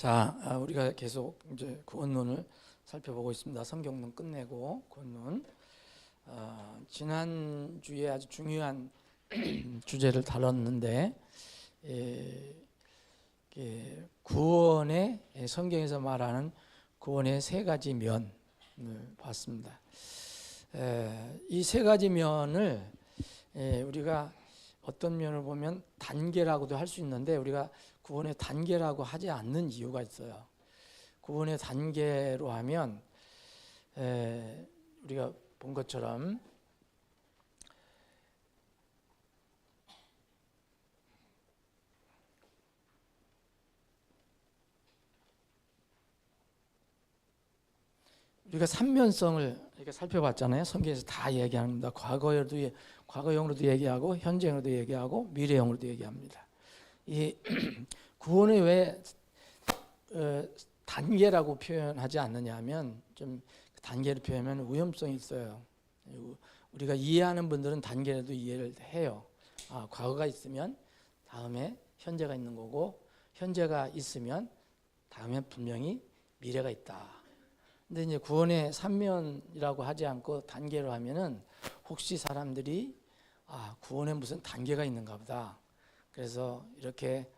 자, 우리가 계속 이제 구원론을 살펴보고 있습니다. 성경론 끝내고 구원론. 지난 주에 아주 중요한 주제를 다뤘는데, 구원의 성경에서 말하는 구원의 세 가지 면을 봤습니다. 이 세 가지 면을 우리가 어떤 면을 보면 단계라고도 할 수 있는데, 우리가 구원의 단계라고 하지 않는 이유가 있어요. 구원의 단계로 하면 우리가 본 것처럼 우리가 삼면성을 이렇게 살펴봤잖아요. 성경에서 다 얘기합니다. 과거형으로도 얘기하고, 현재형으로도 얘기하고, 미래형으로도 얘기합니다. 이 구원을 왜 단계라고 표현하지 않느냐 하면, 좀 단계를 표현하면 위험성이 있어요. 우리가 이해하는 분들은 단계라도 이해를 해요. 과거가 있으면 다음에 현재가 있는 거고, 현재가 있으면 다음에 분명히 미래가 있다. 근데 이제 구원의 삼면이라고 하지 않고 단계로 하면은 혹시 사람들이 구원에 무슨 단계가 있는가 보다, 그래서 이렇게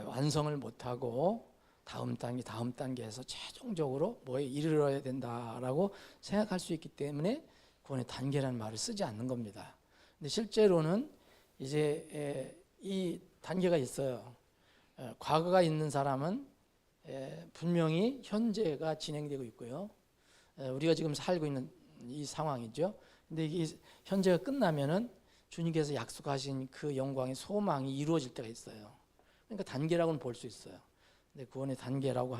완성을 못하고 다음 단계에서 최종적으로 뭐에 이르러야 된다라고 생각할 수 있기 때문에 구원의 단계라는 말을 쓰지 않는 겁니다. 근데 실제로는 이제 이 단계가 있어요. 과거가 있는 사람은 분명히 현재가 진행되고 있고요. 우리가 지금 살고 있는 이 상황이죠. 근데 이게 현재가 끝나면은 주님께서 약속하신 그 영광의 소망이 이루어질 때가 있어요. 그러니까 단계라고는 볼 수 있어요. 근데 구원의 단계라고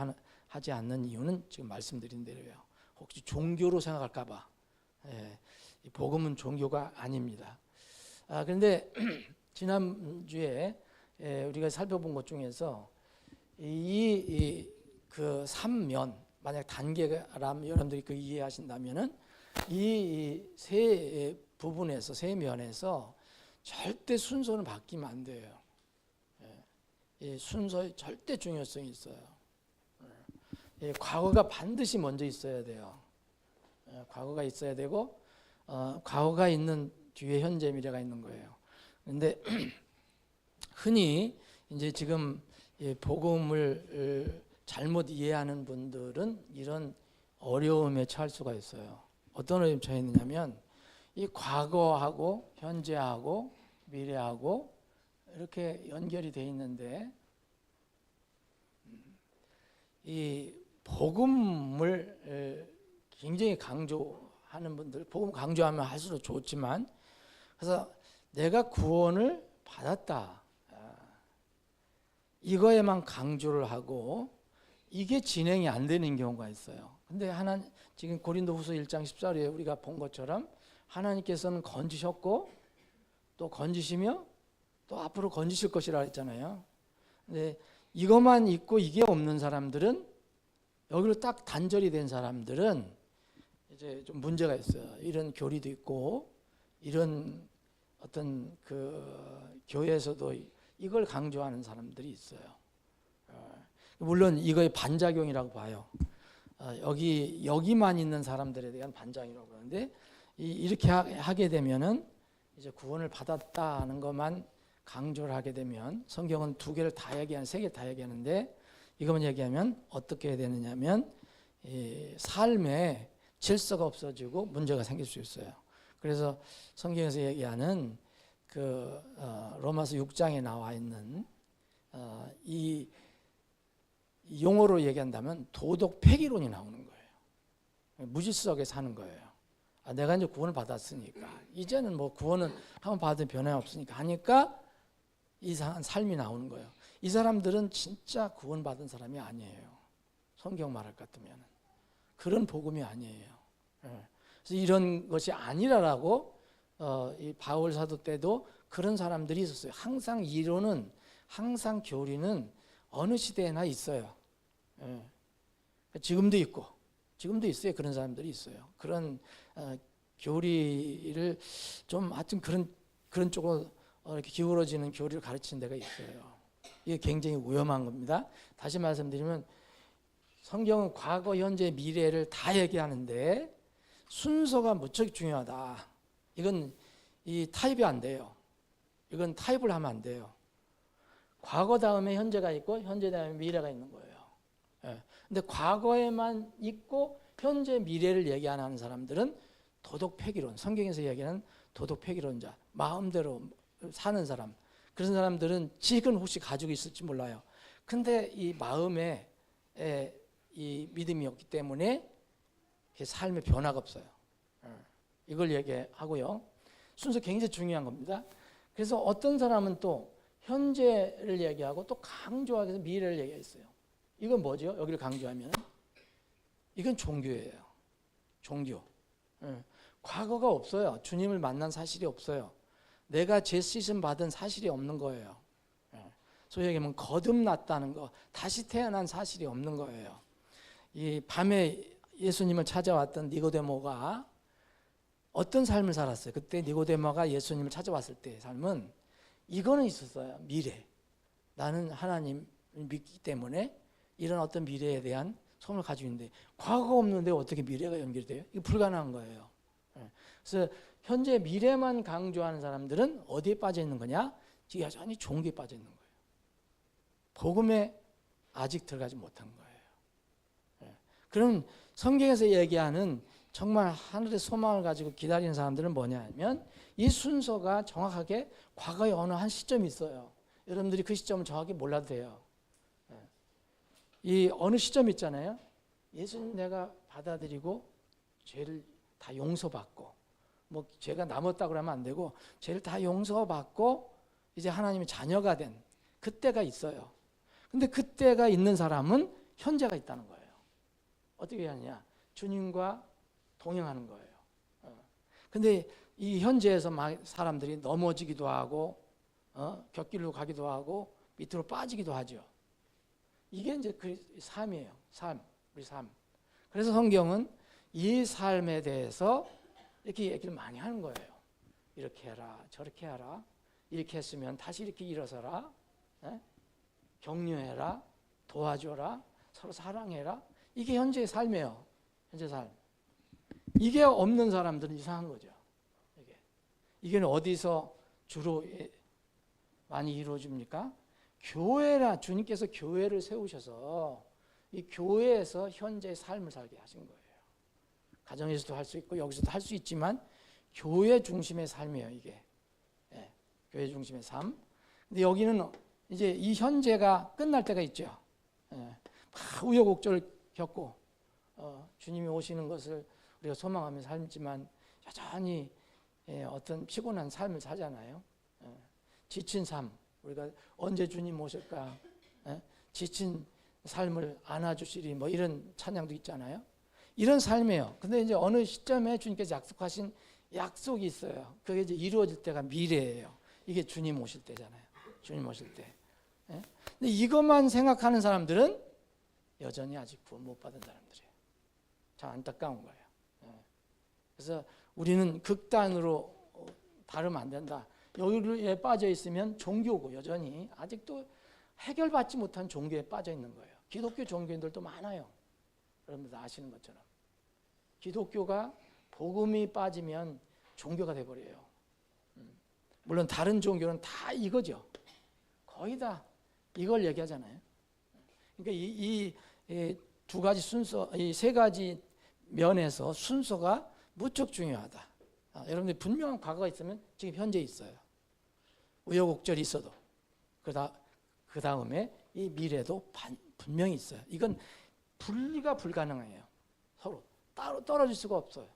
하지 않는 이유는 지금 말씀드린 대로예요. 혹시 종교로 생각할까 봐. 복음은 종교가 아닙니다. 그런데 지난주에 우리가 살펴본 것 중에서 그 삼면, 만약 단계라면 여러분들이 그 이해하신다면은 이 세 부분에서, 세 면에서 절대 순서는 바뀌면 안 돼요. 이 순서의 절대 중요성이 있어요. 과거가 반드시 먼저 있어야 돼요. 과거가 있어야 되고, 과거가 있는 뒤에 현재, 미래가 있는 거예요. 그런데 흔히 이제 지금 복음을 잘못 이해하는 분들은 이런 어려움에 처할 수가 있어요. 어떤 어려움에 처했느냐면, 이 과거하고 현재하고 미래하고 이렇게 연결이 돼 있는데, 이 복음을 굉장히 강조하는 분들, 복음 강조하면 할수록 좋지만, 그래서 내가 구원을 받았다, 이거에만 강조를 하고 이게 진행이 안 되는 경우가 있어요. 근데 지금 고린도후서 1장 14절에 우리가 본 것처럼 하나님께서는 건지셨고 또 건지시며 또 앞으로 건지실 것이라 했잖아요. 근데 이것만 있고 이게 없는 사람들은, 여기로 딱 단절이 된 사람들은 이제 좀 문제가 있어요. 이런 교리도 있고, 이런 어떤 그 교회에서도 이걸 강조하는 사람들이 있어요. 물론 이거의 반작용이라고 봐요. 여기만 있는 사람들에 대한 반작용이라고 하는데, 이렇게 하게 되면은 이제 구원을 받았다는 것만 강조를 하게 되면, 성경은 세 개를 다 얘기하는데, 이것만 얘기하면 어떻게 해야 되느냐면 삶에 질서가 없어지고 문제가 생길 수 있어요. 그래서 성경에서 얘기하는 그 로마서 6장에 나와 있는 이 용어로 얘기한다면 도덕 폐기론이 나오는 거예요. 무질서하게 사는 거예요. 내가 이제 구원을 받았으니까, 이제는 뭐 구원은 한번 받은 변화 없으니까 하니까 이상한 삶이 나오는 거예요. 이 사람들은 진짜 구원받은 사람이 아니에요. 성경 말할 것 같으면 그런 복음이 아니에요. 그래서 이런 것이 아니라라고 이 바울 사도 때도 그런 사람들이 있었어요. 항상 이론은, 항상 교리는 어느 시대에나 있어요. 지금도 있어요. 그런 사람들이 있어요. 그런 교리를 좀 하여튼 그런 쪽으로 이렇게 기울어지는 교리를 가르치는 데가 있어요. 이게 굉장히 위험한 겁니다. 다시 말씀드리면 성경은 과거, 현재, 미래를 다 얘기하는데 순서가 무척 중요하다. 이건 이 타입이 안 돼요. 이건 타입을 하면 안 돼요. 과거 다음에 현재가 있고 현재 다음에 미래가 있는 거예요. 예. 근데 과거에만 있고 현재 미래를 얘기 안 하는 사람들은 도덕 폐기론, 성경에서 얘기하는 도덕 폐기론자, 마음대로 사는 사람, 그런 사람들은 지식은 혹시 가지고 있을지 몰라요. 근데 이 마음에 이 믿음이 없기 때문에 삶의 변화가 없어요. 이걸 얘기하고요. 순서 굉장히 중요한 겁니다. 그래서 어떤 사람은 또 현재를 얘기하고 또 강조하기 위해서 미래를 얘기했어요. 이건 뭐죠? 여기를 강조하면 이건 종교예요. 종교. 과거가 없어요. 주님을 만난 사실이 없어요. 내가 죄 씻음 받은 사실이 없는 거예요. 소위 얘기하면 거듭났다는 거, 다시 태어난 사실이 없는 거예요. 이 밤에 예수님을 찾아왔던 니고데모가 어떤 삶을 살았어요? 그때 니고데모가 예수님을 찾아왔을 때의 삶은 이거는 있었어요. 미래. 나는 하나님을 믿기 때문에 이런 어떤 미래에 대한 소망을 가지고 있는데 과거가 없는데 어떻게 미래가 연결돼요? 이거 불가능한 거예요. 그래서 현재 미래만 강조하는 사람들은 어디에 빠져 있는 거냐? 여전히 종교에 빠져 있는 거예요. 복음에 아직 들어가지 못한 거예요. 그럼 성경에서 얘기하는 정말 하늘의 소망을 가지고 기다리는 사람들은 뭐냐면 이 순서가 정확하게 과거의 어느 한 시점이 있어요. 여러분들이 그 시점을 정확히 몰라도 돼요. 이 어느 시점 있잖아요. 예수님 내가 받아들이고 죄를 다 용서받고 뭐 죄가 남았다고 그러면 안 되고 죄를 다 용서받고 이제 하나님의 자녀가 된 그때가 있어요. 근데 그때가 있는 사람은 현재가 있다는 거예요. 어떻게 하느냐? 주님과 동행하는 거예요. 근데 이 현재에서 막 사람들이 넘어지기도 하고 곁길로 가기도 하고 밑으로 빠지기도 하죠. 이게 이제 그 삶이에요. 삶, 우리 삶. 그래서 성경은 이 삶에 대해서 이렇게 얘기를 많이 하는 거예요. 이렇게 해라, 저렇게 해라. 이렇게 했으면 다시 이렇게 일어서라. 격려해라, 도와줘라, 서로 사랑해라. 이게 현재의 삶이에요. 현재 삶. 이게 없는 사람들은 이상한 거죠. 이게 어디서 주로 많이 이루어집니까? 교회라, 주님께서 교회를 세우셔서 이 교회에서 현재의 삶을 살게 하신 거예요. 가정에서도 할 수 있고 여기서도 할 수 있지만 교회 중심의 삶이에요. 이게 교회 중심의 삶. 근데 여기는 이제 이 현재가 끝날 때가 있죠. 우여곡절을 겪고 주님이 오시는 것을 우리가 소망하며 살지만 여전히 어떤 피곤한 삶을 사잖아요. 지친 삶, 우리가 언제 주님 오실까? 지친 삶을 안아주시리 뭐 이런 찬양도 있잖아요. 이런 삶이에요. 근데 이제 어느 시점에 주님께서 약속하신 약속이 있어요. 그게 이제 이루어질 때가 미래예요. 이게 주님 오실 때잖아요. 주님 오실 때. 근데 이것만 생각하는 사람들은 여전히 아직 구원 못 받은 사람들이에요. 참 안타까운 거예요. 그래서 우리는 극단으로 다르면 안 된다. 여기에 빠져 있으면 종교고 여전히 아직도 해결받지 못한 종교에 빠져 있는 거예요. 기독교 종교인들도 많아요. 여러분들 아시는 것처럼. 기독교가 복음이 빠지면 종교가 돼버려요. 물론 다른 종교는 다 이거죠. 거의 다 이걸 얘기하잖아요. 그러니까 이 두 가지 순서, 이 세 가지 면에서 순서가 무척 중요하다. 여러분들 분명한 과거가 있으면 지금 현재 있어요. 우여곡절이 있어도 그 다음에 이 미래도 분명히 있어요. 이건 분리가 불가능해요. 서로 따로 떨어질 수가 없어요.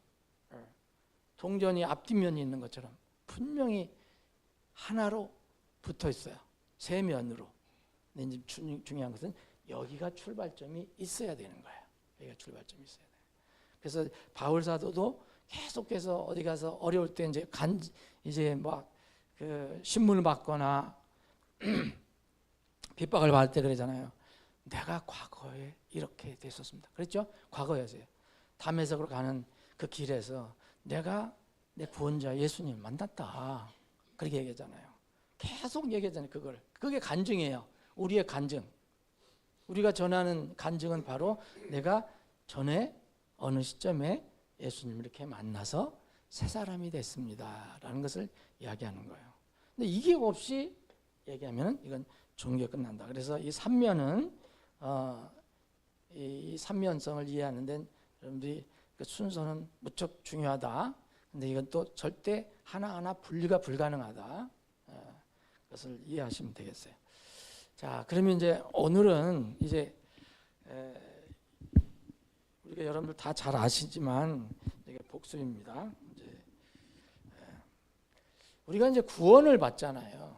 동전이 앞뒷면이 있는 것처럼 분명히 하나로 붙어 있어요. 세 면으로. 근데 이제 중요한 것은 여기가 출발점이 있어야 되는 거예요. 여기가 출발점이 있어야 돼요. 그래서 바울 사도도 계속해서 어디 가서 어려울 때 이제 막 그 신문을 받거나 핍박을 받을 때 그러잖아요. 내가 과거에 이렇게 됐었습니다. 그랬죠? 과거였어요. 담에색으로 가는 그 길에서 내가 내 구원자 예수님을 만났다. 그렇게 얘기하잖아요. 계속 얘기하잖아요. 그게 간증이에요. 우리의 간증. 우리가 전하는 간증은 바로 내가 전에 어느 시점에 예수님을 이렇게 만나서 새 사람이 됐습니다 라는 것을 이야기하는 거예요. 근데 이게 없이 얘기하면 이건 종교가 끝난다. 그래서 이 삼면은 이 삼면성을 이해하는 데는 여러분들이 그 순서는 무척 중요하다. 근데 이건 또 절대 하나하나 분리가 불가능하다. 그것을 이해하시면 되겠어요. 자, 그러면 이제 오늘은 이제 우리가 여러분들 다 잘 아시지만 이게 복습입니다. 이제 우리가 이제 구원을 받잖아요.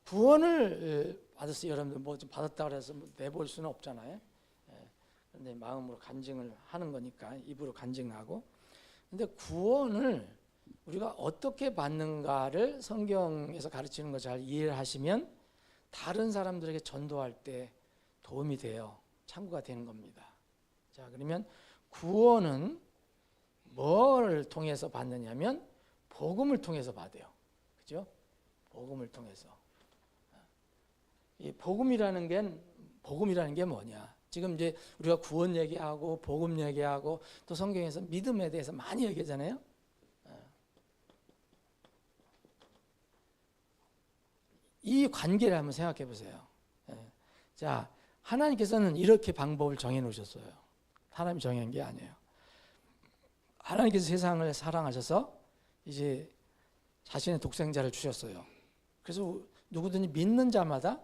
구원을 받았어요. 여러분들 뭐 좀 받았다 그래서 뭐 내볼 수는 없잖아요. 그런데 마음으로 간증을 하는 거니까 입으로 간증하고. 근데 구원을 우리가 어떻게 받는가를 성경에서 가르치는 거 잘 이해를 하시면 다른 사람들에게 전도할 때 도움이 돼요. 참고가 되는 겁니다. 자, 그러면 구원은 뭘 통해서 받느냐면 복음을 통해서 받아요. 그죠? 복음을 통해서. 이 복음이라는 게 뭐냐? 지금 이제 우리가 구원 얘기하고 복음 얘기하고 또 성경에서 믿음에 대해서 많이 얘기하잖아요. 이 관계를 한번 생각해 보세요. 자, 하나님께서는 이렇게 방법을 정해 놓으셨어요. 사람이 정한 게 아니에요. 하나님께서 세상을 사랑하셔서 이제 자신의 독생자를 주셨어요. 그래서 누구든지 믿는 자마다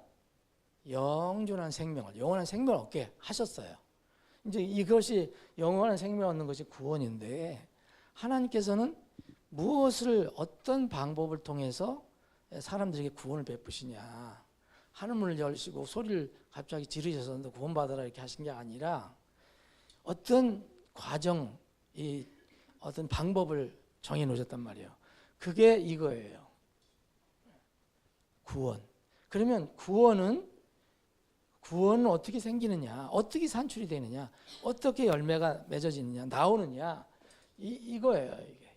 영원한 생명을 얻게 하셨어요. 이제 이것이 영원한 생명을 얻는 것이 구원인데 하나님께서는 무엇을 어떤 방법을 통해서 사람들에게 구원을 베푸시냐. 하늘문을 열시고 소리를 갑자기 지르셔서 너 구원받아라 이렇게 하신 게 아니라 어떤 과정, 어떤 방법을 정해 놓으셨단 말이에요. 그게 이거예요. 구원. 그러면 구원은 어떻게 생기느냐, 어떻게 산출이 되느냐, 어떻게 열매가 맺어지느냐, 나오느냐, 이거예요. 이게.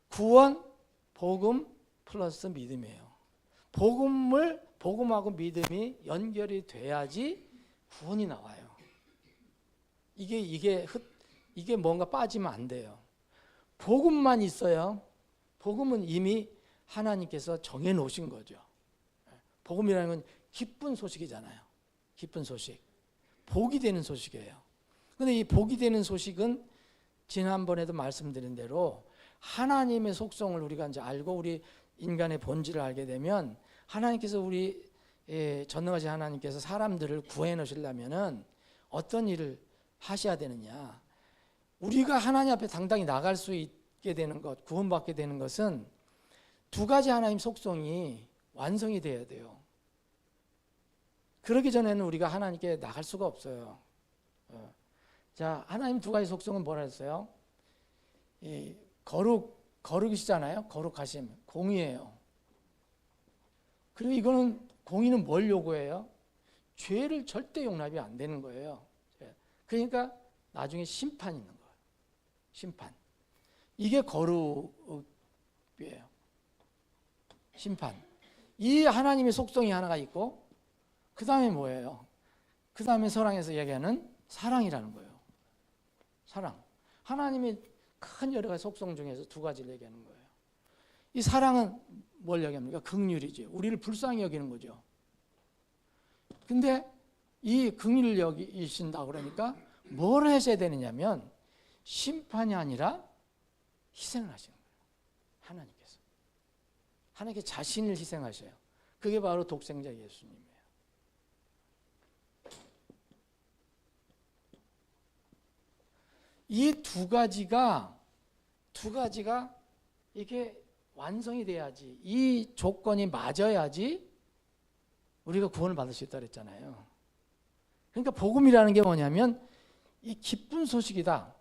구원, 복음 플러스 믿음이에요. 복음하고 믿음이 연결이 돼야지 구원이 나와요. 이게 뭔가 빠지면 안 돼요. 복음만 있어요. 복음은 이미 하나님께서 정해 놓으신 거죠. 복음이라는 건 기쁜 소식이잖아요. 기쁜 소식. 복이 되는 소식이에요. 그런데 이 복이 되는 소식은 지난번에도 말씀드린 대로 하나님의 속성을 우리가 이제 알고 우리 인간의 본질을 알게 되면 하나님께서 우리 전능하신 하나님께서 사람들을 구해 놓으시려면은 어떤 일을 하셔야 되느냐. 우리가 하나님 앞에 당당히 나갈 수 있게 되는 것, 구원받게 되는 것은 두 가지 하나님 속성이 완성이 돼야 돼요. 그러기 전에는 우리가 하나님께 나갈 수가 없어요. 자, 하나님 두 가지 속성은 뭐라 했어요? 거룩이시잖아요. 거룩하심, 공의예요. 그리고 이거는 공의는 뭘 요구해요? 죄를 절대 용납이 안 되는 거예요. 그러니까 나중에 심판이 있는 거예요. 심판. 이게 거룩이에요. 심판. 이 하나님의 속성이 하나가 있고 그 다음에 뭐예요? 그 다음에 서랑에서 얘기하는 사랑이라는 거예요. 사랑. 하나님의 큰 여러 가지 속성 중에서 두 가지를 얘기하는 거예요. 이 사랑은 뭘 얘기합니까? 긍휼이죠. 우리를 불쌍히 여기는 거죠. 근데 이 긍휼을 여기신다 그러니까 뭘 하셔야 되느냐면 심판이 아니라 희생을 하시는 거예요. 하나님께서. 하나님께 자신을 희생하셔요. 그게 바로 독생자 예수님이에요. 이 두 가지가 이게 완성이 돼야지, 이 조건이 맞아야지 우리가 구원을 받을 수 있다고 그랬잖아요. 그러니까 복음이라는 게 뭐냐면 이 기쁜 소식이다.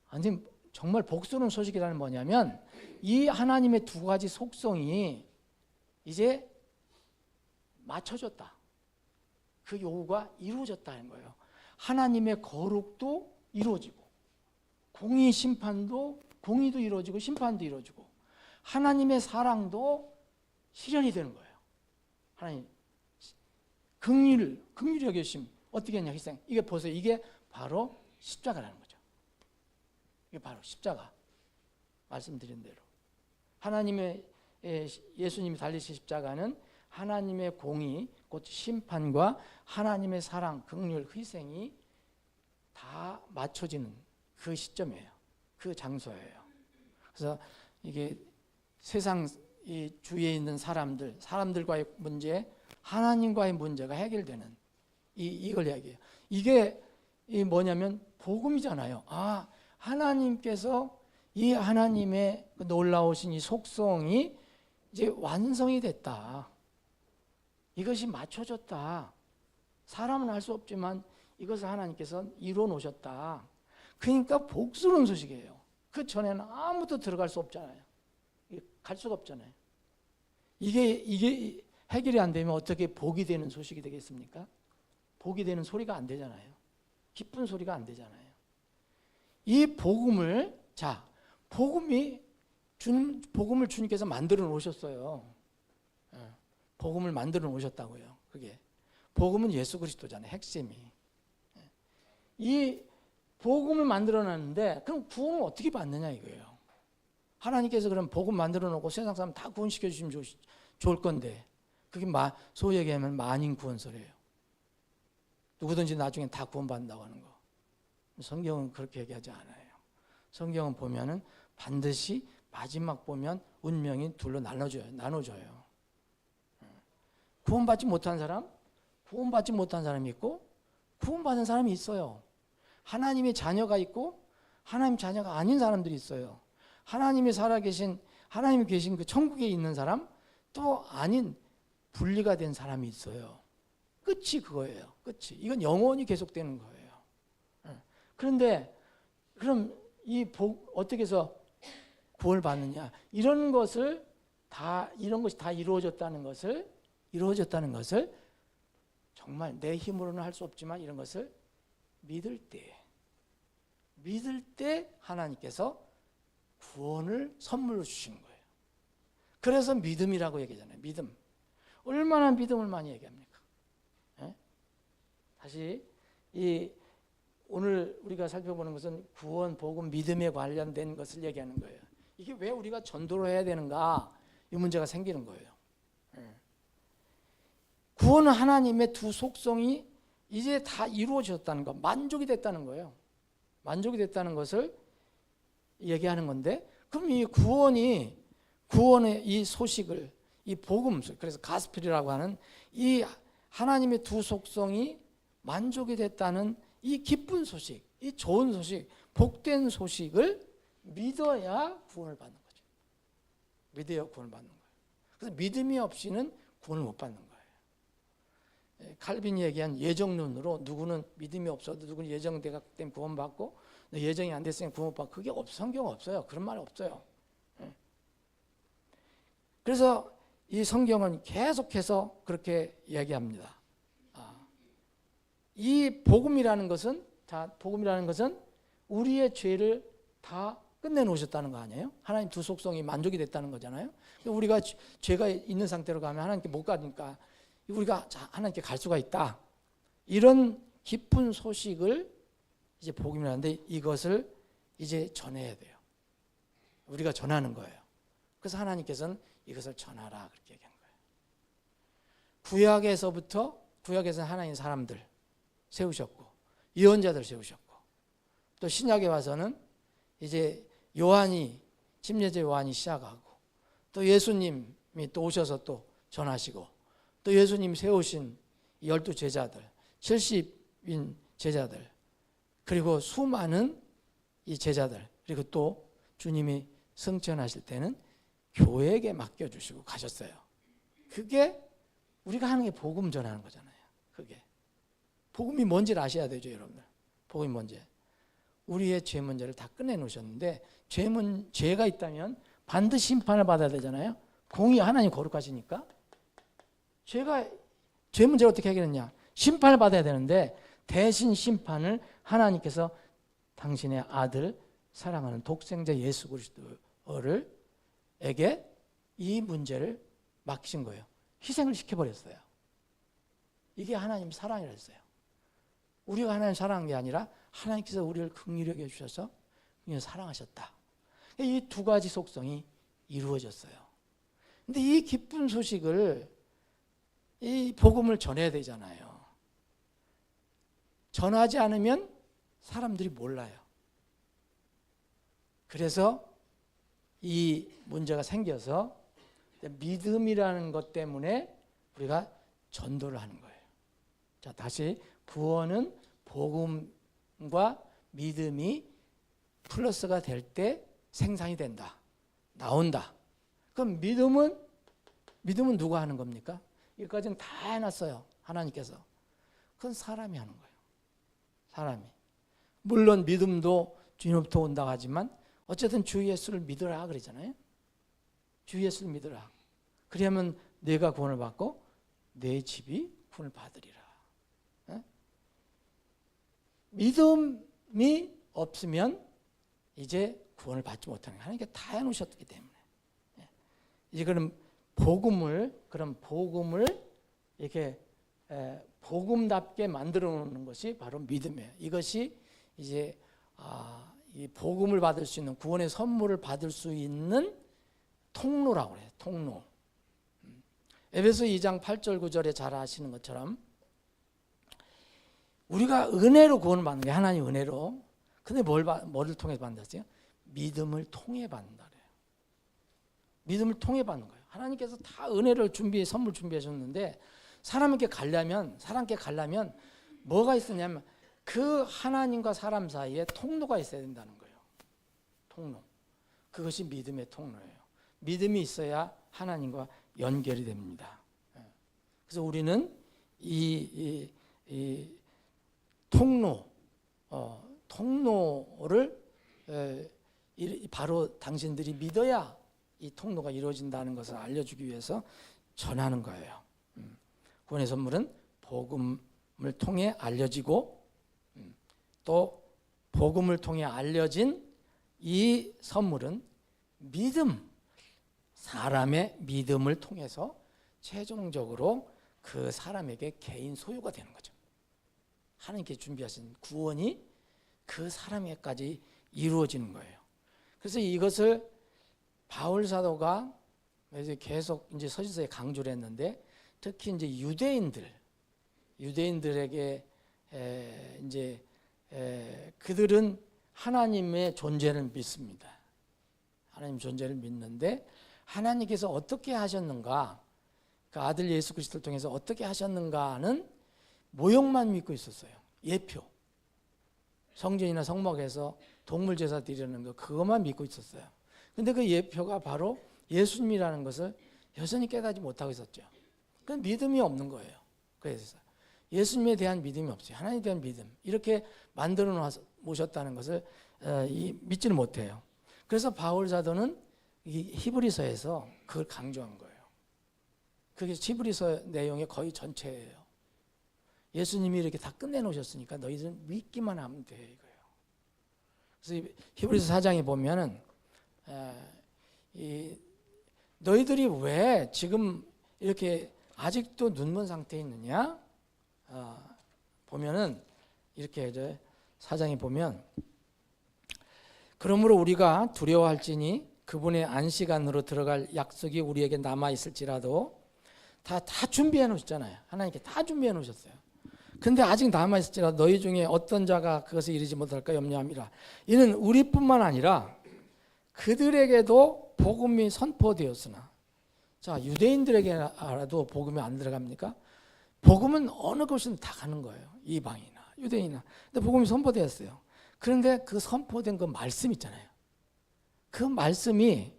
아니 정말 복스러운 소식이라는 뭐냐면 이 하나님의 두 가지 속성이 이제 맞춰졌다. 그 요구가 이루어졌다는 거예요. 하나님의 거룩도 이루어지고 공의 심판도 공의도 이루어지고 심판도 이루어지고 하나님의 사랑도 실현이 되는 거예요. 하나님 긍휼히 여기심 어떻게 했냐 희생. 이게 보세요. 이게 바로 십자가라는 거죠. 이게 바로 십자가. 말씀드린 대로 하나님의 예수님이 달리신 십자가는 하나님의 공의 곧 심판과 하나님의 사랑, 긍휼, 희생이 다 맞춰지는 그 시점이에요. 그 장소예요. 그래서 이게 세상 이 주위에 있는 사람들과의 문제, 하나님과의 문제가 해결되는 이걸 이야기해요. 이게 뭐냐면 복음이잖아요. 아, 하나님께서 이 하나님의 놀라우신 이 속성이 이제 완성이 됐다. 이것이 맞춰졌다. 사람은 할 수 없지만 이것을 하나님께서 이루어 놓으셨다. 그러니까 복스러운 소식이에요. 그 전에는 아무도 들어갈 수 없잖아요. 갈 수가 없잖아요. 이게 해결이 안 되면 어떻게 복이 되는 소식이 되겠습니까? 복이 되는 소리가 안 되잖아요. 기쁜 소리가 안 되잖아요. 이 복음을 복음을 주님께서 만들어 놓으셨어요. 복음을 만들어 놓으셨다고요. 그게 복음은 예수 그리스도잖아요. 핵심이. 이 복음을 만들어 놨는데 그럼 구원을 어떻게 받느냐 이거예요. 하나님께서 그럼 복음 만들어 놓고 세상 사람 다 구원시켜 주시면 좋을 건데 그게 소위 얘기하면 만인 구원설이에요. 누구든지 나중에 다 구원받는다고 하는 거. 성경은 그렇게 얘기하지 않아요. 성경은 보면은 반드시 마지막 보면 운명이 둘로 나눠져요. 구원받지 못한 사람이 있고 구원받은 사람이 있어요. 하나님의 자녀가 있고 하나님 자녀가 아닌 사람들이 있어요. 하나님이 계신 그 천국에 있는 사람 또 아닌 분리가 된 사람이 있어요. 끝이 그거예요. 끝이. 이건 영원히 계속되는 거예요. 그런데 그럼 이 복 어떻게 해서 구원을 받느냐? 이런 것이 다 이루어졌다는 것을 정말 내 힘으로는 할 수 없지만 이런 것을 믿을 때 하나님께서 구원을 선물로 주시는 거예요. 그래서 믿음이라고 얘기하잖아요. 믿음. 얼마나 믿음을 많이 얘기합니까? 다시 오늘 우리가 살펴보는 것은 구원, 복음, 믿음에 관련된 것을 얘기하는 거예요. 이게 왜 우리가 전도를 해야 되는가? 이 문제가 생기는 거예요. 구원은 하나님의 두 속성이 이제 다 이루어졌다는 것, 만족이 됐다는 거예요. 만족이 됐다는 것을 얘기하는 건데, 그럼 이 구원의 이 소식을, 이 복음, 그래서 가스펠이라고 하는 이 하나님의 두 속성이 만족이 됐다는 이 기쁜 소식, 이 좋은 소식, 복된 소식을 믿어야 구원을 받는 거죠. 믿어야 구원을 받는 거예요. 그래서 믿음이 없이는 구원을 못 받는 거예요. 칼빈이 얘기한 예정론으로 누구는 믿음이 없어도 누구는 예정되기 때문에 구원받고 예정이 안 됐으니까 구원 못 받고 그게 성경 없어요. 그런 말 없어요. 그래서 이 성경은 계속해서 그렇게 얘기합니다. 이 복음이라는 것은 우리의 죄를 다 끝내놓으셨다는 거 아니에요? 하나님 두 속성이 만족이 됐다는 거잖아요. 우리가 죄가 있는 상태로 가면 하나님께 못 가니까 우리가 하나님께 갈 수가 있다. 이런 기쁜 소식을 이제 복음이라는데 이것을 이제 전해야 돼요. 우리가 전하는 거예요. 그래서 하나님께서는 이것을 전하라 그렇게 얘기한 거예요. 구약에서는 하나님 사람들 세우셨고 예언자들 세우셨고 또 신약에 와서는 이제 침례자 요한이 시작하고 또 예수님이 또 오셔서 또 전하시고 또 예수님이 세우신 12 제자들 70인 제자들 그리고 수많은 이 제자들 그리고 또 주님이 승천하실 때는 교회에게 맡겨주시고 가셨어요. 그게 우리가 하는 게 복음 전하는 거잖아요. 그게 복음이 뭔지를 아셔야 되죠, 여러분들. 복음이 뭔지. 우리의 죄 문제를 다 끝내놓으셨는데 죄가 있다면 반드시 심판을 받아야 되잖아요. 하나님 거룩하시니까. 죄 문제를 어떻게 해결했냐? 심판을 받아야 되는데 대신 심판을 하나님께서 당신의 아들 사랑하는 독생자 예수 그리스도를 에게 이 문제를 맡기신 거예요. 희생을 시켜버렸어요. 이게 하나님 사랑이라 했어요. 우리가 하나님 사랑한 게 아니라 하나님께서 우리를 긍휼히 여겨 주셔서 그냥 사랑하셨다. 이 두 가지 속성이 이루어졌어요. 근데 이 기쁜 소식을, 이 복음을 전해야 되잖아요. 전하지 않으면 사람들이 몰라요. 그래서 이 문제가 생겨서 믿음이라는 것 때문에 우리가 전도를 하는 거예요. 자, 다시 구원은 복음과 믿음이 플러스가 될 때 생산이 된다. 나온다. 그럼 믿음은 누가 하는 겁니까? 여기까지는 다 해놨어요. 하나님께서. 그건 사람이 하는 거예요. 사람이. 물론 믿음도 주님부터 온다고 하지만 어쨌든 주 예수를 믿으라 그러잖아요. 주 예수를 믿으라. 그러면 내가 구원을 받고 내 집이 구원을 받으리라. 믿음이 없으면 이제 구원을 받지 못하는 거예요. 하나님께 다 해놓으셨기 때문에. 이제 그럼 복음을 이렇게 복음답게 만들어 놓는 것이 바로 믿음이에요. 이것이 이제 이 복음을 받을 수 있는, 구원의 선물을 받을 수 있는 통로라고 해요. 통로. 에베소 2장 8절 9절에 잘 아시는 것처럼 우리가 은혜로 구원을 받는 게 하나님 은혜로. 근데 뭐를 통해 받는다고요? 믿음을 통해 받는다 그래요. 믿음을 통해 받는 거예요. 하나님께서 다 은혜를 선물 준비해 줬는데 사람께 가려면 뭐가 있었냐면 그 하나님과 사람 사이에 통로가 있어야 된다는 거예요. 통로. 그것이 믿음의 통로예요. 믿음이 있어야 하나님과 연결이 됩니다. 그래서 우리는 이 통로를 바로 당신들이 믿어야 이 통로가 이루어진다는 것을 알려주기 위해서 전하는 거예요. 구원의 선물은 복음을 통해 알려지고 또 복음을 통해 알려진 이 선물은 사람의 믿음을 통해서 최종적으로 그 사람에게 개인 소유가 되는 거죠. 하나님께 준비하신 구원이 그 사람에게까지 이루어지는 거예요. 그래서 이것을 바울 사도가 계속 이제 서신서에 강조를 했는데 특히 이제 유대인들에게 이제 그들은 하나님의 존재를 믿습니다. 하나님 존재를 믿는데 하나님께서 어떻게 하셨는가, 그 아들 예수 그리스도를 통해서 어떻게 하셨는가는 모형만 믿고 있었어요. 예표. 성전이나 성막에서 동물 제사 드리는 거 그것만 믿고 있었어요. 근데 그 예표가 바로 예수님이라는 것을 여전히 깨닫지 못하고 있었죠. 그건 믿음이 없는 거예요. 그래서 예수님에 대한 믿음이 없어요. 하나님에 대한 믿음. 이렇게 만들어 놓으셨다는 것을 믿지는 못해요. 그래서 바울 사도는 이 히브리서에서 그걸 강조한 거예요. 그게 히브리서 내용의 거의 전체예요. 예수님이 이렇게 다 끝내놓으셨으니까 너희들은 믿기만 하면 돼 이거예요. 그래서 히브리서 4장에 보면은 너희들이 왜 지금 이렇게 아직도 눈먼 상태에 있느냐? 보면은 이렇게 이제 4장에 보면 그러므로 우리가 두려워할지니 그분의 안식안으로 들어갈 약속이 우리에게 남아 있을지라도 다 준비해 놓으셨잖아요. 하나님께 다 준비해 놓으셨어요. 근데 아직 남아 있을지라도 너희 중에 어떤 자가 그것을 이루지 못할까 염려함이라. 이는 우리뿐만 아니라 그들에게도 복음이 선포되었으나, 자, 유대인들에게라도 복음이 안 들어갑니까? 복음은 어느 곳이든 다 가는 거예요. 이방이나 유대인이나. 근데 복음이 선포되었어요. 그런데 그 선포된 그 말씀 있잖아요. 그 말씀이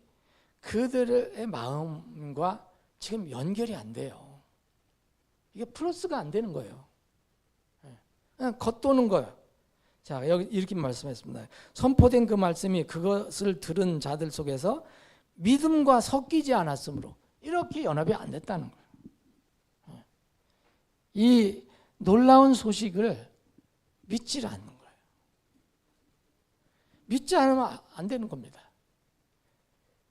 그들의 마음과 지금 연결이 안 돼요. 이게 플러스가 안 되는 거예요. 그냥 겉도는 거예요. 자, 여기 이렇게 말씀했습니다. 선포된 그 말씀이 그것을 들은 자들 속에서 믿음과 섞이지 않았으므로 이렇게 연합이 안 됐다는 거예요. 이 놀라운 소식을 믿지 않는 거예요. 믿지 않으면 안 되는 겁니다.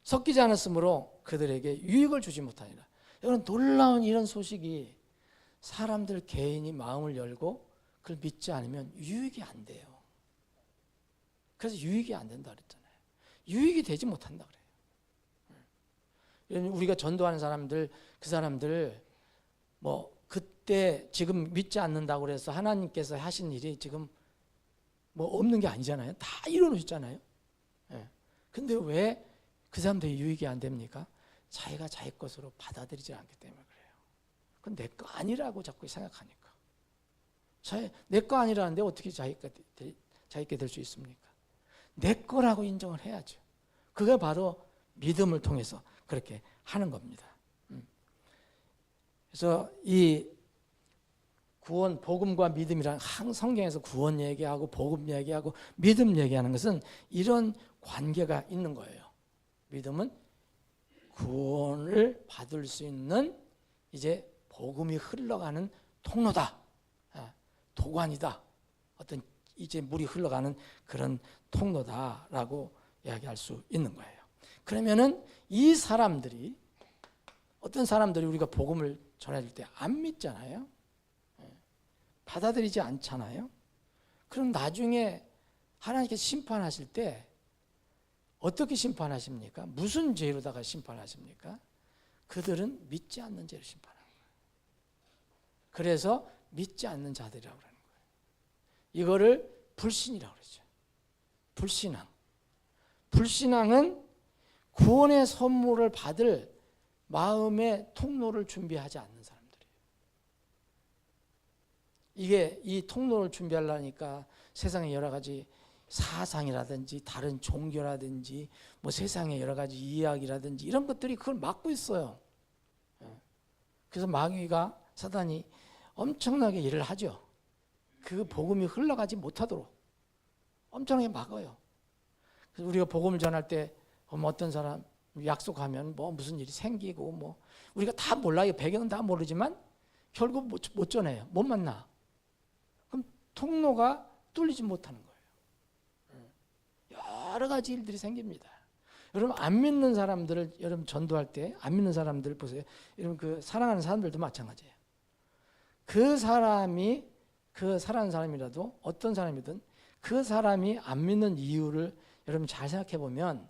섞이지 않았으므로 그들에게 유익을 주지 못하니라. 여러분, 놀라운 이런 소식이 사람들 개인이 마음을 열고 그걸 믿지 않으면 유익이 안 돼요. 그래서 유익이 안 된다 그랬잖아요. 유익이 되지 못한다 그래요. 우리가 전도하는 사람들, 그 사람들 뭐 그때 지금 믿지 않는다고 그래서 하나님께서 하신 일이 지금 뭐 없는 게 아니잖아요. 다 이뤄놓으셨잖아요. 근데 왜 그 사람들이 유익이 안 됩니까? 자기가 자기 것으로 받아들이지 않기 때문에 그래요. 그건 내 거 아니라고 자꾸 생각하니까. 내 거 아니라는데 어떻게 자기게 될 수 있습니까? 내 거라고 인정을 해야죠. 그게 바로 믿음을 통해서 그렇게 하는 겁니다. 그래서 이 구원, 복음과 믿음이란 성경에서 구원 얘기하고 복음 얘기하고 믿음 얘기하는 것은 이런 관계가 있는 거예요. 믿음은 구원을 받을 수 있는 이제 복음이 흘러가는 통로다. 도관이다. 어떤 이제 물이 흘러가는 그런 통로다라고 이야기할 수 있는 거예요. 그러면은 이 사람들이, 어떤 사람들이 우리가 복음을 전해줄 때 안 믿잖아요. 받아들이지 않잖아요. 그럼 나중에 하나님께서 심판하실 때 어떻게 심판하십니까? 무슨 죄로다가 심판하십니까? 그들은 믿지 않는 죄로 심판하는 거예요. 그래서 믿지 않는 자들이라고 하는 거예요. 이거를 불신이라고 그러죠. 불신앙. 불신앙은 구원의 선물을 받을 마음의 통로를 준비하지 않는 사람들이에요. 이게 이 통로를 준비하려니까 세상에 여러 가지 사상이라든지 다른 종교라든지 뭐 세상의 여러 가지 이야기라든지 이런 것들이 그걸 막고 있어요. 그래서 마귀가, 사단이 엄청나게 일을 하죠. 그 복음이 흘러가지 못하도록 엄청나게 막아요. 그래서 우리가 복음을 전할 때 어떤 사람 약속하면 뭐 무슨 일이 생기고 뭐 우리가 다 몰라요. 배경은 다 모르지만 결국 못 전해요. 못 만나. 그럼 통로가 뚫리지 못하는 거예요. 여러 가지 일들이 생깁니다. 여러분, 안 믿는 사람들을 여러분 전도할 때 안 믿는 사람들 보세요. 여러분, 그 사랑하는 사람들도 마찬가지예요. 그 사람이, 그 사랑하는 사람이라도 어떤 사람이든 그 사람이 안 믿는 이유를 여러분 잘 생각해 보면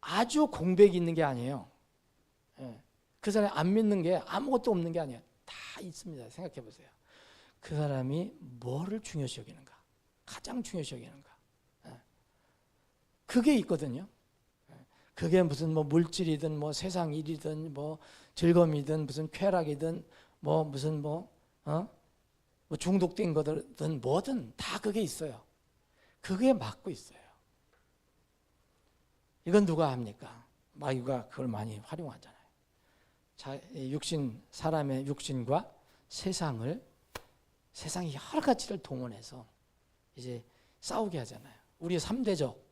아주 공백이 있는 게 아니에요. 그 사람이 안 믿는 게 아무것도 없는 게 아니에요. 다 있습니다. 생각해 보세요. 그 사람이 뭐를 중요시 여기는가? 가장 중요시 여기는가? 그게 있거든요. 그게 무슨 뭐 물질이든 뭐 세상 일이든 뭐 즐거움이든 무슨 쾌락이든 뭐 무슨 뭐 중독된 거든 뭐든 다 그게 있어요. 그게 막고 있어요. 이건 누가 합니까? 마귀가 그걸 많이 활용하잖아요. 사람의 육신과 세상이 여러 가지를 동원해서 이제 싸우게 하잖아요. 우리의 3대적.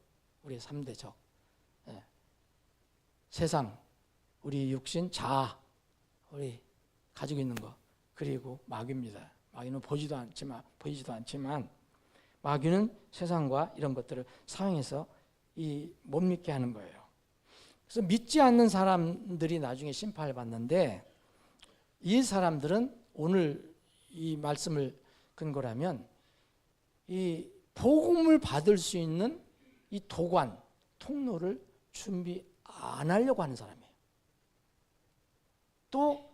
세상, 우리 육신, 자아, 우리 가지고 있는 거, 그리고 마귀입니다. 마귀는 보이지도 않지만 마귀는 세상과 이런 것들을 사용해서 못 믿게 하는 거예요. 그래서 믿지 않는 사람들이 나중에 심판을 받는데, 이 사람들은 오늘 이 말씀을 근거라면 이 복음을 받을 수 있는 이 도관, 통로를 준비 안 하려고 하는 사람이에요. 또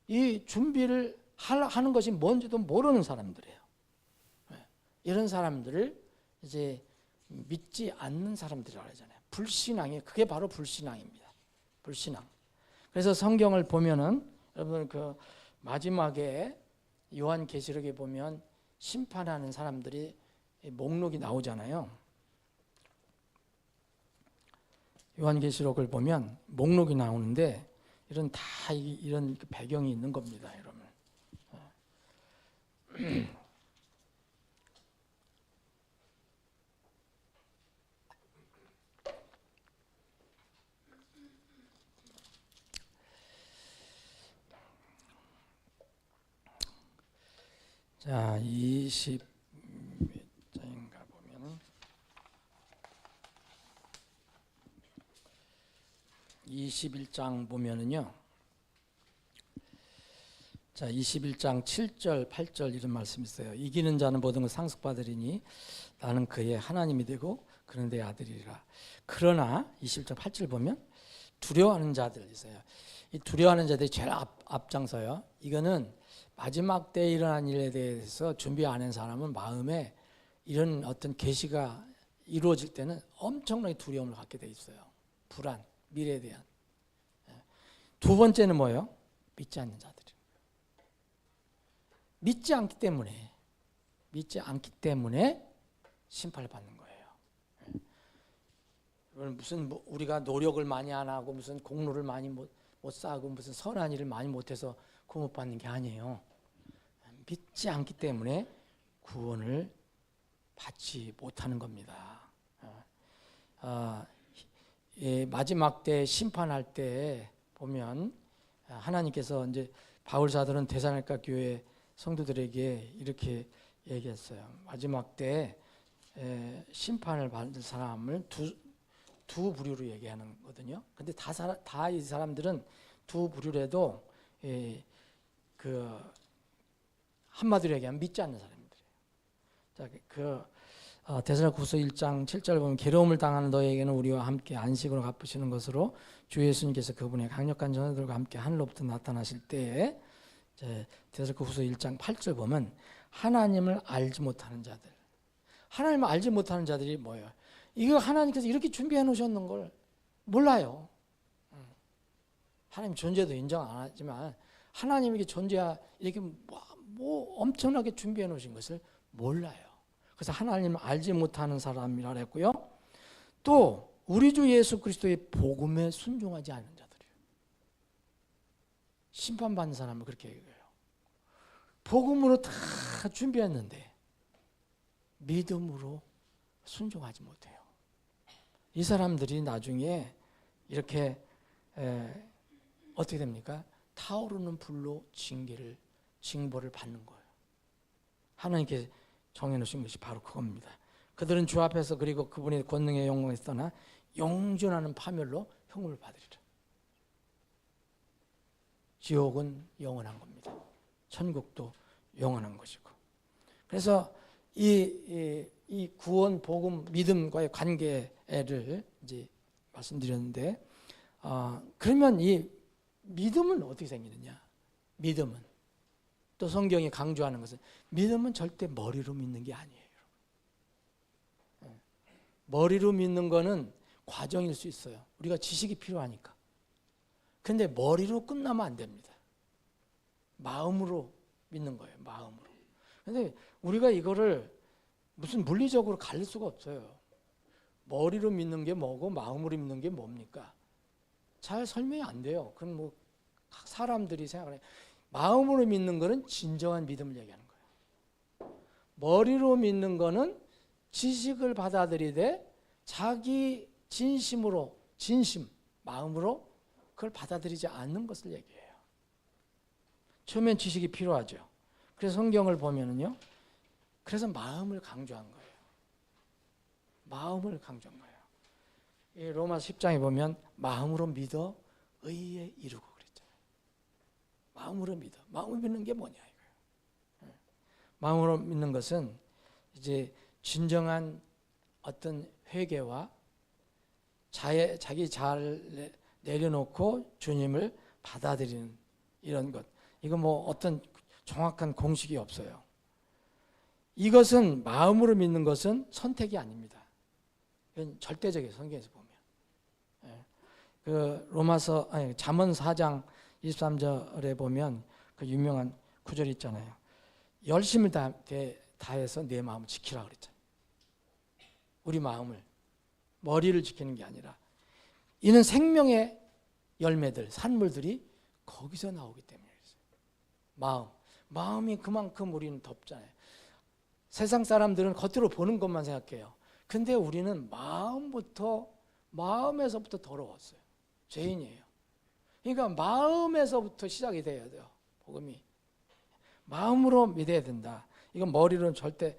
이 준비를 하는 것이 뭔지도 모르는 사람들이에요. 이런 사람들을 이제 믿지 않는 사람들이라고 하잖아요. 불신앙이, 그게 바로 불신앙입니다. 불신앙. 그래서 성경을 보면은 여러분 그 마지막에 요한계시록에 보면 심판하는 사람들이 목록이 나오잖아요. 요한계시록을 보면 목록이 나오는데 이런 배경이 있는 겁니다, 여러분. 자, 20장인가 보면은 21장 보면은요. 자, 21장 7절, 8절 이런 말씀이 있어요. 이기는 자는 모든 걸 상속받으리니 나는 그의 하나님이 되고 그는 내 아들이라. 그러나 21장 8절 보면 두려워하는 자들 있어요. 이 두려워하는 자들이 제일 앞장서요. 이거는 마지막 때에 일어난 일에 대해서 준비 안 한 사람은 마음에 이런 어떤 계시가 이루어질 때는 엄청나게 두려움을 갖게 돼 있어요. 불안, 미래에 대한. 두 번째는 뭐예요? 믿지 않는 자들이에요. 믿지 않기 때문에 심판을 받는 거예요. 무슨 우리가 노력을 많이 안 하고 무슨 공로를 많이 못 쌓고 무슨 선한 일을 많이 못해서 구원 받는 게 아니에요. 믿지 않기 때문에 구원을 받지 못하는 겁니다. 마지막 때 심판할 때 보면 하나님께서 이제 바울 사도는 데살로니가 교회 성도들에게 이렇게 얘기했어요. 마지막 때 심판을 받을 사람을 두 부류로 얘기하는 거거든요. 근데 다 이 사람들은 두 부류래도 그 한마디로 얘기하면 믿지 않는 사람들이에요. 자, 데살로니가후서 1장 7절 보면 괴로움을 당하는 너에게는 우리와 함께 안식으로 갚으시는 것으로 주 예수님께서 그분의 강력한 전사들과 함께 하늘로부터 나타나실 때에 데살로니가후서 1장 8절 보면 하나님을 알지 못하는 자들. 하나님을 알지 못하는 자들이 뭐예요? 이거 하나님께서 이렇게 준비해 놓으셨는 걸 몰라요. 하나님 존재도 인정 안 하지만 하나님에게 이렇게 뭐 엄청나게 준비해 놓으신 것을 몰라요. 그래서 하나님을 알지 못하는 사람이라 그랬고요. 또 우리 주 예수 그리스도의 복음에 순종하지 않는 자들이에요. 심판받는 사람을 그렇게 얘기해요. 복음으로 다 준비했는데 믿음으로 순종하지 못해요. 이 사람들이 나중에 이렇게 어떻게 됩니까? 타오르는 불로 징벌을 받는 거예요. 하나님께 정해놓으신 것이 바로 그겁니다. 그들은 주 앞에서 그리고 그분의 권능의 영광에서 떠나 영존하는 파멸로 형을 받으리라. 지옥은 영원한 겁니다. 천국도 영원한 것이고. 그래서 이 구원, 복음, 믿음과의 관계를 이제 말씀드렸는데, 그러면 이 믿음은 어떻게 생기느냐? 믿음은 또 성경이 강조하는 것은 믿음은 절대 머리로 믿는 게 아니에요. 머리로 믿는 거는 과정일 수 있어요. 우리가 지식이 필요하니까. 근데 머리로 끝나면 안 됩니다. 마음으로 믿는 거예요. 마음으로. 근데 우리가 이거를 무슨 물리적으로 가릴 수가 없어요. 머리로 믿는 게 뭐고 마음으로 믿는 게 뭡니까? 잘 설명이 안 돼요. 그건 뭐 사람들이 생각하는 마음으로 믿는 거는 진정한 믿음을 얘기하는 거예요. 머리로 믿는 거는 지식을 받아들이되 자기 진심, 마음으로 그걸 받아들이지 않는 것을 얘기해요. 처음엔 지식이 필요하죠. 그래서 성경을 보면은요. 그래서 마음을 강조한 거예요. 마음을 강조한 거예요. 이 로마서 10장에 보면 마음으로 믿어 의에 이르고 그랬잖아요. 마음으로 믿어. 마음으로 믿는 게 뭐냐 이거예요. 마음으로 믿는 것은 이제 진정한 어떤 회개와 자기 자아를 내려놓고 주님을 받아들이는 이런 것. 이거 뭐 어떤 정확한 공식이 없어요. 이것은 마음으로 믿는 것은 선택이 아닙니다. 이건 절대적이에요. 성경에서 보면. 잠언 4장 23절에 보면 그 유명한 구절이 있잖아요. 열심을 다해서 내 마음을 지키라 그랬잖아요. 우리 마음을, 머리를 지키는 게 아니라 이는 생명의 열매들, 산물들이 거기서 나오기 때문에 그랬어요. 마음이 그만큼 우리는 덥잖아요. 세상 사람들은 겉으로 보는 것만 생각해요. 근데 우리는 마음에서부터 더러웠어요. 죄인이에요. 그러니까 마음에서부터 시작이 돼야 돼요. 복음이. 마음으로 믿어야 된다. 이건 머리로는 절대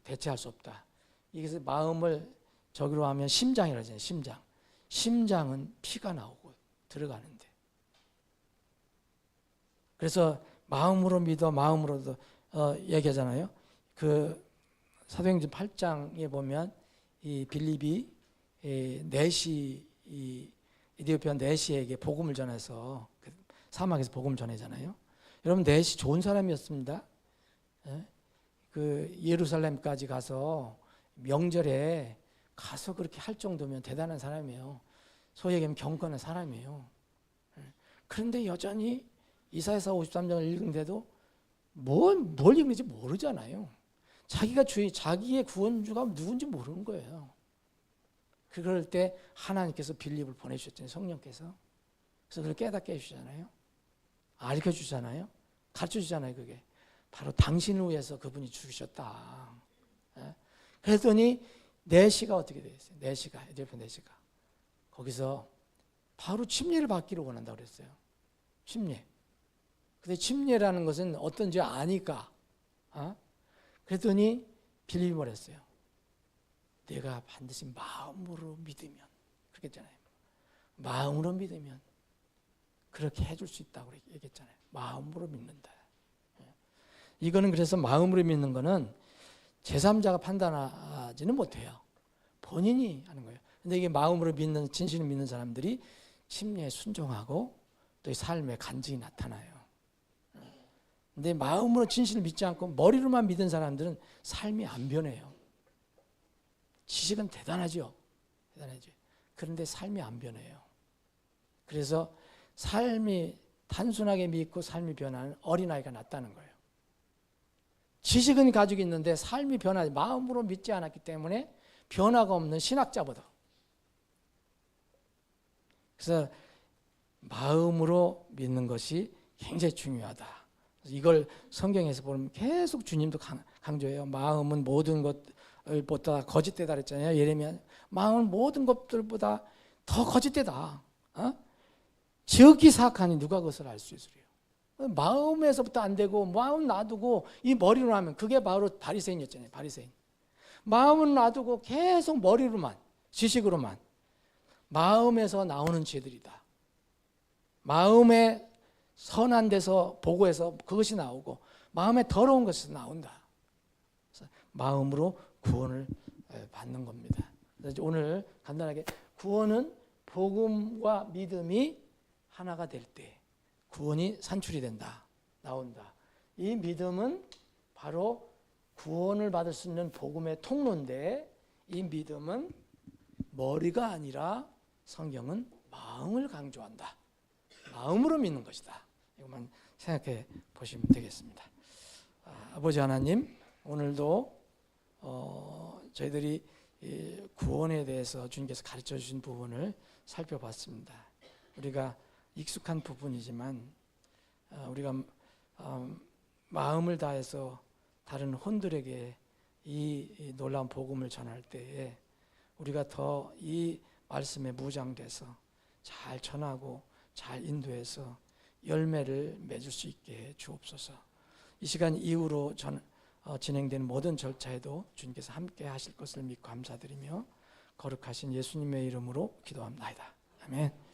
대체할 수 없다. 이것을 마음을 저기로 하면 심장이라 하잖아요. 심장은 피가 나오고 들어가는데. 그래서 마음으로 믿어 마음으로도 얘기하잖아요. 그 사도행전 8장에 보면 이 빌립이 네시 이 에티오피아 네시에게 복음을 전해서 사막에서 복음을 전하잖아요. 여러분 네시 좋은 사람이었습니다. 그 예루살렘까지 가서 명절에 가서 그렇게 할 정도면 대단한 사람이에요. 소위 얘기하면 경건한 사람이에요. 그런데 여전히 이사야서 53장을 읽는데도 뭘 읽는지 모르잖아요. 자기의 구원주가 누군지 모르는 거예요. 그럴 때 하나님께서 빌립을 보내주셨잖아요. 성령께서. 그래서 그걸 깨닫게 해주잖아요. 알려주잖아요. 가르쳐주잖아요. 그게 바로 당신을 위해서 그분이 죽으셨다. 그랬더니 네시가 어떻게 되었어요? 네시가 에티오피아 네시가 거기서 바로 침례를 받기를 원한다고 그랬어요. 침례. 근데 침례라는 것은 어떤지 아니까. 그랬더니 빌립이 뭐랬어요? 내가 반드시 마음으로 믿으면, 그렇게 했잖아요. 마음으로 믿으면 그렇게 해줄 수 있다고 얘기했잖아요. 마음으로 믿는다. 이거는 그래서 마음으로 믿는 거는 제3자가 판단하지는 못해요. 본인이 하는 거예요. 근데 이게 마음으로 믿는, 진실을 믿는 사람들이 침례에 순종하고 또 삶의 간증이 나타나요. 근데 마음으로 진실을 믿지 않고 머리로만 믿은 사람들은 삶이 안 변해요. 지식은 대단하죠. 대단하죠. 그런데 삶이 안 변해요. 그래서 삶이 단순하게 믿고 삶이 변하는 어린아이가 낫다는 거예요. 지식은 가지고 있는데 삶이 변하지, 마음으로 믿지 않았기 때문에 변화가 없는 신학자보다. 그래서 마음으로 믿는 것이 굉장히 중요하다. 이걸 성경에서 보면 계속 주님도 강조해요. 마음은 모든 것보다 거짓되다 그랬잖아요. 예레미야. 마음은 모든 것들보다 더 거짓되다. 지극히 사악하니 누가 그것을 알 수 있으리요. 마음에서부터 안 되고 마음 놔두고 이 머리로 하면 그게 바로 바리새인이었잖아요. 바리새인. 마음은 놔두고 계속 머리로만, 지식으로만. 마음에서 나오는 죄들이다. 마음에 선한 데서 보고해서 그것이 나오고 마음에 더러운 것이 나온다. 그래서 마음으로 구원을 받는 겁니다. 그래서 오늘 간단하게 구원은 복음과 믿음이 하나가 될 때 구원이 산출이 된다. 나온다. 이 믿음은 바로 구원을 받을 수 있는 복음의 통로인데 이 믿음은 머리가 아니라 성경은 마음을 강조한다. 마음으로 믿는 것이다. 이것만 생각해 보시면 되겠습니다. 아버지 하나님, 오늘도 저희들이 구원에 대해서 주님께서 가르쳐 주신 부분을 살펴봤습니다. 우리가 익숙한 부분이지만 우리가 마음을 다해서 다른 혼들에게 이 놀라운 복음을 전할 때에 우리가 더 이 말씀에 무장돼서 잘 전하고 잘 인도해서 열매를 맺을 수 있게 해 주옵소서. 이 시간 이후로 진행되는 모든 절차에도 주님께서 함께 하실 것을 믿고 감사드리며 거룩하신 예수님의 이름으로 기도합니다. 아멘.